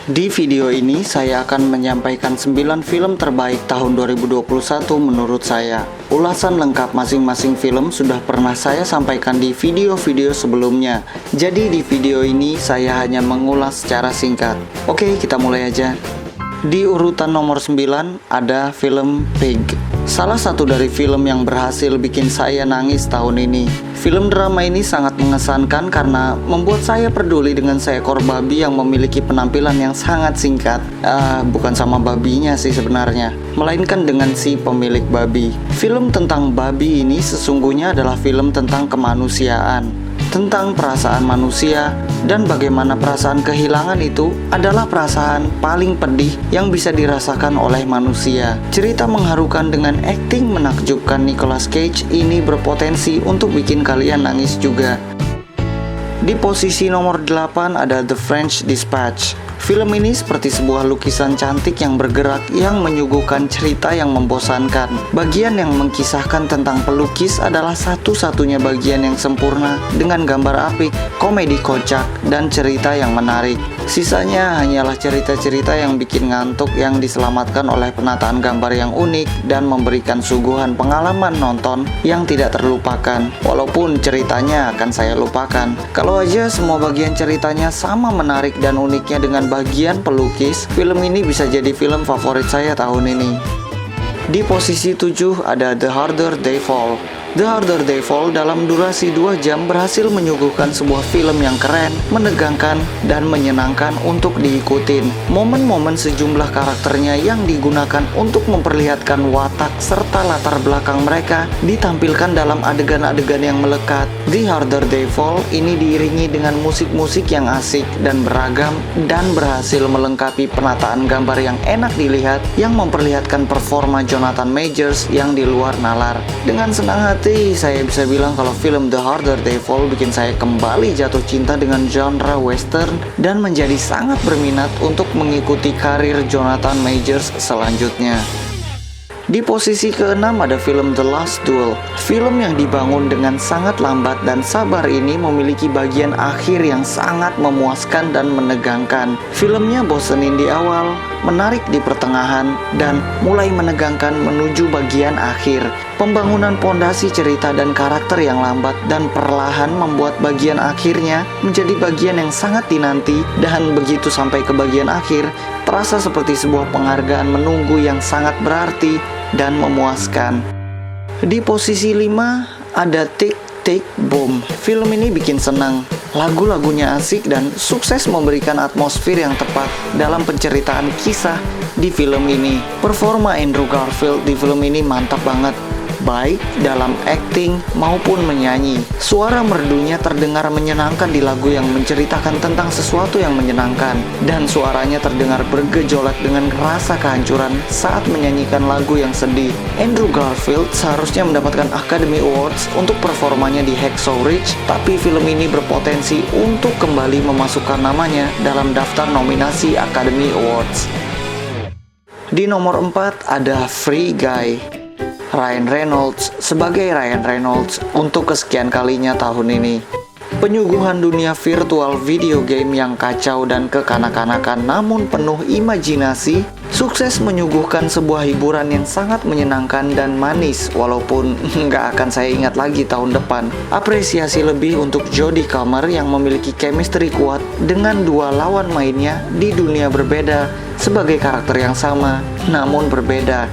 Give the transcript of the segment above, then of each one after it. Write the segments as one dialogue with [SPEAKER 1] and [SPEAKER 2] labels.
[SPEAKER 1] Di video ini saya akan menyampaikan 9 film terbaik tahun 2021 menurut saya. Ulasan lengkap masing-masing film sudah pernah saya sampaikan di video-video sebelumnya. Jadi di video ini saya hanya mengulas secara singkat. Oke, kita mulai aja. Di urutan nomor 9 ada film Pig. Salah satu dari film yang berhasil bikin saya nangis tahun ini. Film drama ini sangat mengesankan karena membuat saya peduli dengan seekor babi yang memiliki penampilan yang sangat singkat. Bukan sama babinya sih sebenarnya, melainkan dengan si pemilik babi. Film tentang babi ini sesungguhnya adalah film tentang kemanusiaan, tentang perasaan manusia, dan bagaimana perasaan kehilangan itu adalah perasaan paling pedih yang bisa dirasakan oleh manusia. Cerita mengharukan dengan akting menakjubkan Nicolas Cage ini berpotensi untuk bikin kalian nangis juga. Di posisi nomor 8 ada The French Dispatch. Film ini seperti sebuah lukisan cantik yang bergerak yang menyuguhkan cerita yang membosankan. Bagian yang mengkisahkan tentang pelukis adalah satu-satunya bagian yang sempurna dengan gambar apik, komedi kocak, dan cerita yang menarik. Sisanya hanyalah cerita-cerita yang bikin ngantuk yang diselamatkan oleh penataan gambar yang unik dan memberikan suguhan pengalaman nonton yang tidak terlupakan. Walaupun ceritanya akan saya lupakan. Kalau aja semua bagian ceritanya sama menarik dan uniknya dengan bagian pelukis, film ini bisa jadi film favorit saya tahun ini. Di posisi 7 ada The Harder They Fall. The Harder They Fall dalam durasi 2 jam berhasil menyuguhkan sebuah film yang keren, menegangkan, dan menyenangkan untuk diikutin. Momen-momen sejumlah karakternya yang digunakan untuk memperlihatkan watak serta latar belakang mereka ditampilkan dalam adegan-adegan yang melekat. The Harder They Fall ini diiringi dengan musik-musik yang asik dan beragam dan berhasil melengkapi penataan gambar yang enak dilihat yang memperlihatkan performa Jonathan Majors yang di luar nalar. Dengan senang hati saya bisa bilang kalau film The Harder They Fall bikin saya kembali jatuh cinta dengan genre western dan menjadi sangat berminat untuk mengikuti karir Jonathan Majors selanjutnya. Di posisi ke-6 ada film The Last Duel. Film yang dibangun dengan sangat lambat dan sabar ini memiliki bagian akhir yang sangat memuaskan dan menegangkan. Filmnya bosenin di awal, menarik di pertengahan, dan mulai menegangkan menuju bagian akhir. Pembangunan pondasi cerita dan karakter yang lambat dan perlahan membuat bagian akhirnya menjadi bagian yang sangat dinanti, dan begitu sampai ke bagian akhir, terasa seperti sebuah penghargaan menunggu yang sangat berarti dan memuaskan. Di posisi 5 ada Tick Tick Boom. Film ini bikin senang. Lagu-lagunya asik dan sukses memberikan atmosfer yang tepat dalam penceritaan kisah di film ini. Performa Andrew Garfield di film ini mantap banget, baik dalam acting maupun menyanyi. Suara merdunya terdengar menyenangkan di lagu yang menceritakan tentang sesuatu yang menyenangkan, dan suaranya terdengar bergejolak dengan rasa kehancuran saat menyanyikan lagu yang sedih. Andrew Garfield seharusnya mendapatkan Academy Awards untuk performanya di Hacksaw Ridge, tapi film ini berpotensi untuk kembali memasukkan namanya dalam daftar nominasi Academy Awards. Di nomor 4 ada Free Guy. Ryan Reynolds sebagai Ryan Reynolds untuk kesekian kalinya tahun ini. Penyuguhan dunia virtual video game yang kacau dan kekanak-kanakan namun penuh imajinasi sukses menyuguhkan sebuah hiburan yang sangat menyenangkan dan manis, walaupun nggak akan saya ingat lagi tahun depan. Apresiasi lebih untuk Jodie Comer yang memiliki chemistry kuat dengan dua lawan mainnya di dunia berbeda sebagai karakter yang sama namun berbeda.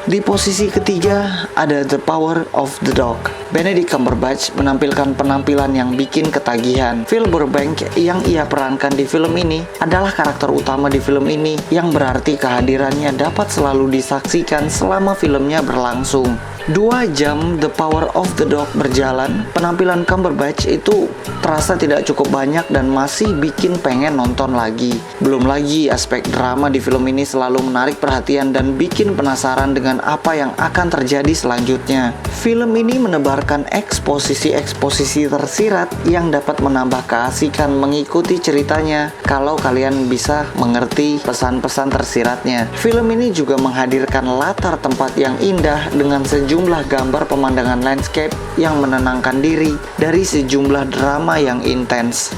[SPEAKER 1] Di posisi ketiga ada The Power of the Dog. Benedict Cumberbatch menampilkan penampilan yang bikin ketagihan. Phil Burbank yang ia perankan di film ini adalah karakter utama di film ini, yang berarti kehadirannya dapat selalu disaksikan selama filmnya berlangsung. 2 jam The Power of the Dog berjalan, penampilan Cumberbatch itu terasa tidak cukup banyak dan masih bikin pengen nonton lagi. Belum lagi aspek drama di film ini selalu menarik perhatian dan bikin penasaran dengan apa yang akan terjadi selanjutnya. Film ini menebarkan eksposisi-eksposisi tersirat yang dapat menambah keasikan mengikuti ceritanya kalau kalian bisa mengerti pesan-pesan tersiratnya. Film ini juga menghadirkan latar tempat yang indah dengan sejumlah gambar pemandangan landscape yang menenangkan diri dari sejumlah drama yang intens.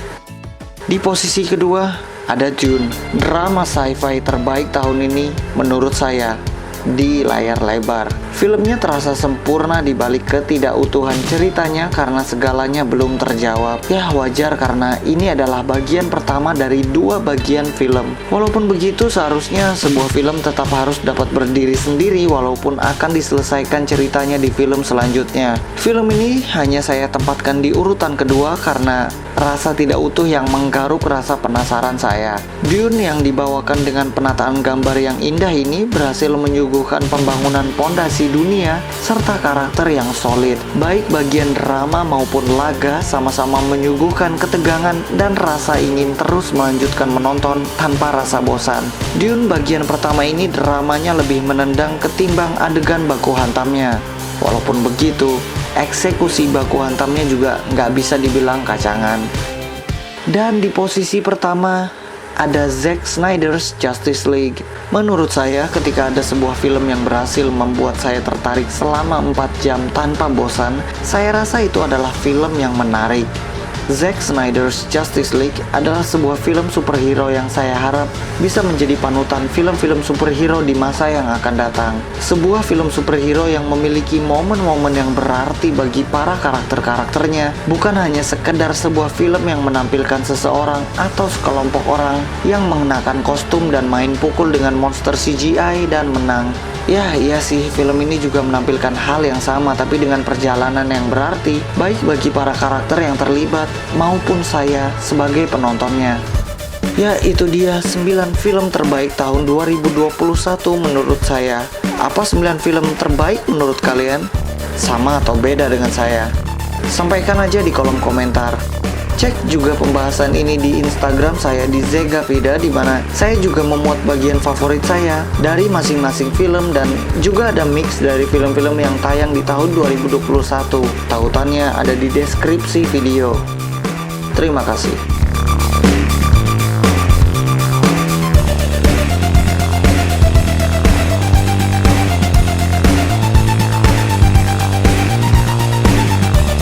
[SPEAKER 1] Di posisi kedua ada Dune, drama sci-fi terbaik tahun ini menurut saya di layar lebar. Filmnya terasa sempurna di balik ketidakutuhan ceritanya karena segalanya belum terjawab. Ya wajar karena ini adalah bagian pertama dari 2 bagian film. Walaupun begitu seharusnya sebuah film tetap harus dapat berdiri sendiri walaupun akan diselesaikan ceritanya di film selanjutnya. Film ini hanya saya tempatkan di urutan kedua karena rasa tidak utuh yang menggaruk rasa penasaran saya. Dune yang dibawakan dengan penataan gambar yang indah ini berhasil menyuguhkan pembangunan pondasi dunia serta karakter yang solid. Baik bagian drama maupun laga sama-sama menyuguhkan ketegangan dan rasa ingin terus melanjutkan menonton tanpa rasa bosan. Dune bagian pertama ini dramanya lebih menendang ketimbang adegan baku hantamnya. Walaupun begitu, eksekusi baku hantamnya juga nggak bisa dibilang kacangan. Dan di posisi pertama ada Zack Snyder's Justice League. Menurut saya ketika ada sebuah film yang berhasil membuat saya tertarik selama 4 jam tanpa bosan, saya rasa itu adalah film yang menarik. Zack Snyder's Justice League adalah sebuah film superhero yang saya harap bisa menjadi panutan film-film superhero di masa yang akan datang. Sebuah film superhero yang memiliki momen-momen yang berarti bagi para karakter-karakternya, bukan hanya sekedar sebuah film yang menampilkan seseorang atau sekelompok orang yang mengenakan kostum dan main pukul dengan monster CGI dan menang. Ya, iya sih, film ini juga menampilkan hal yang sama tapi dengan perjalanan yang berarti, baik bagi para karakter yang terlibat maupun saya sebagai penontonnya. Ya, itu dia 9 film terbaik tahun 2021 menurut saya. Apa 9 film terbaik menurut kalian? Sama atau beda dengan saya? Sampaikan aja di kolom komentar. Cek juga pembahasan ini di Instagram saya di Zegapida, di mana saya juga memuat bagian favorit saya dari masing-masing film dan juga ada mix dari film-film yang tayang di tahun 2021. Tautannya ada di deskripsi video. Terima kasih.